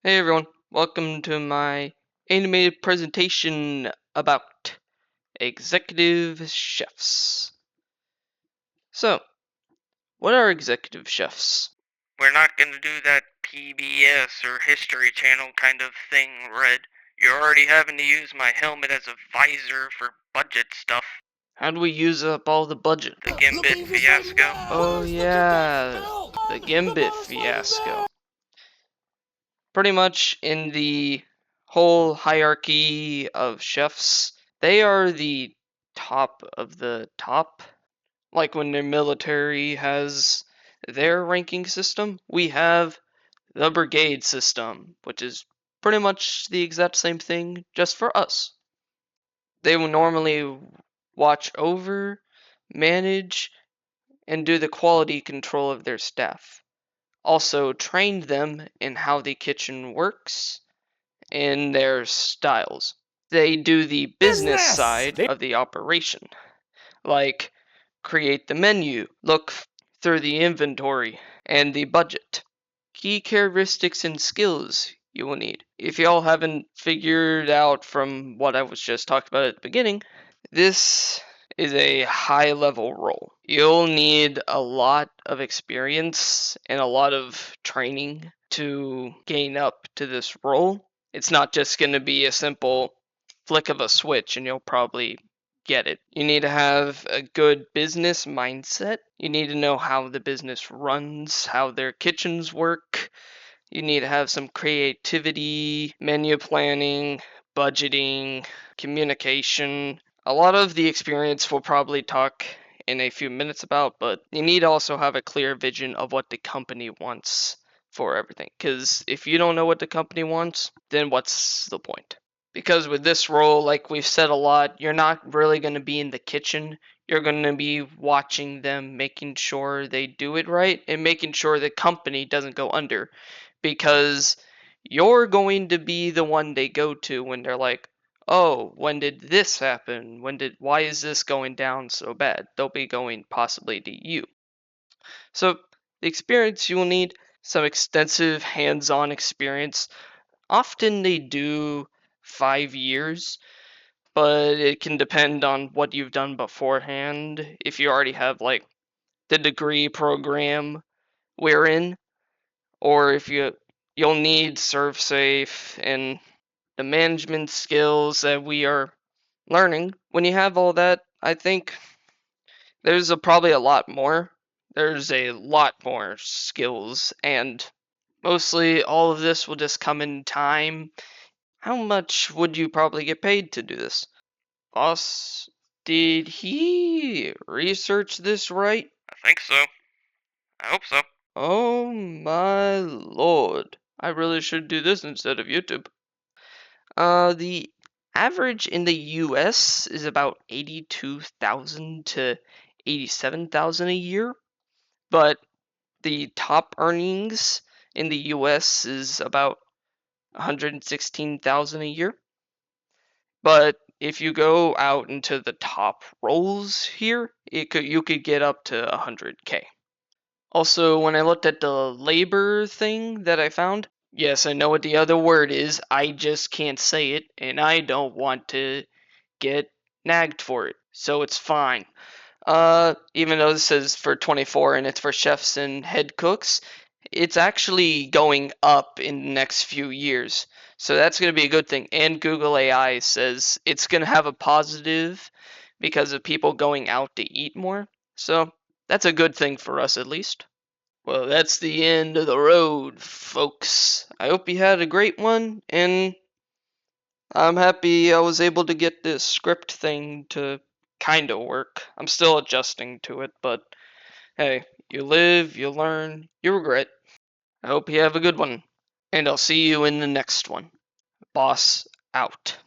Hey everyone, welcome to my animated presentation about executive chefs. So, what are executive chefs? We're not gonna do that PBS or History Channel kind of thing, Red. You're already having to use my helmet as a visor for budget stuff. How do we use up all the budget? The Gambit fiasco. Oh yeah, the Gambit fiasco. Pretty much in the whole hierarchy of chefs, they are the top of the top. Like when the military has their ranking system, we have the brigade system, which is pretty much the exact same thing just for us. They will normally watch over, manage, and do the quality control of their staff. Also, train them in how the kitchen works and their styles. They do the business side of the operation, like create the menu, look through the inventory, and the budget. Key characteristics and skills you will need. If y'all haven't figured out from what I was just talking about at the beginning, this is a high level role. You'll need a lot of experience and a lot of training to gain up to this role. It's not just going to be a simple flick of a switch and you'll probably get it. You need to have a good business mindset. You need to know how the business runs, how their kitchens work. You need to have some creativity, menu planning, budgeting, communication. A lot of the experience we'll probably talk in a few minutes about, but you need to also have a clear vision of what the company wants for everything. Because if you don't know what the company wants, then what's the point? Because with this role, like we've said a lot, you're not really going to be in the kitchen. You're going to be watching them, making sure they do it right, and making sure the company doesn't go under. Because you're going to be the one they go to when they're like, oh, when did this happen? Why is this going down so bad? They'll be going possibly to you. So, the experience you will need some extensive hands on experience. Often they do 5 years, but it can depend on what you've done beforehand. If you already have like the degree program we're in, or if you'll need ServSafe and the management skills that we are learning. When you have all that, I think there's probably a lot more. There's a lot more skills, and mostly all of this will just come in time. How much would you probably get paid to do this? Boss, did he research this right? I think so. I hope so. Oh my lord. I really should do this instead of YouTube. The average in the US is about 82,000 to 87,000 a year, but the top earnings in the US is about 116,000 a year. But if you go out into the top roles here, you could get up to 100K. Also, when I looked at the labor thing that I found, yes, I know what the other word is. I just can't say it, and I don't want to get nagged for it, so it's fine. Even though this is for 24 and it's for chefs and head cooks, it's actually going up in the next few years. So that's going to be a good thing. And Google AI says it's going to have a positive because of people going out to eat more. So that's a good thing for us at least. Well, that's the end of the road, folks. I hope you had a great one, and I'm happy I was able to get this script thing to kinda work. I'm still adjusting to it, but hey, you live, you learn, you regret. I hope you have a good one, and I'll see you in the next one. Boss out.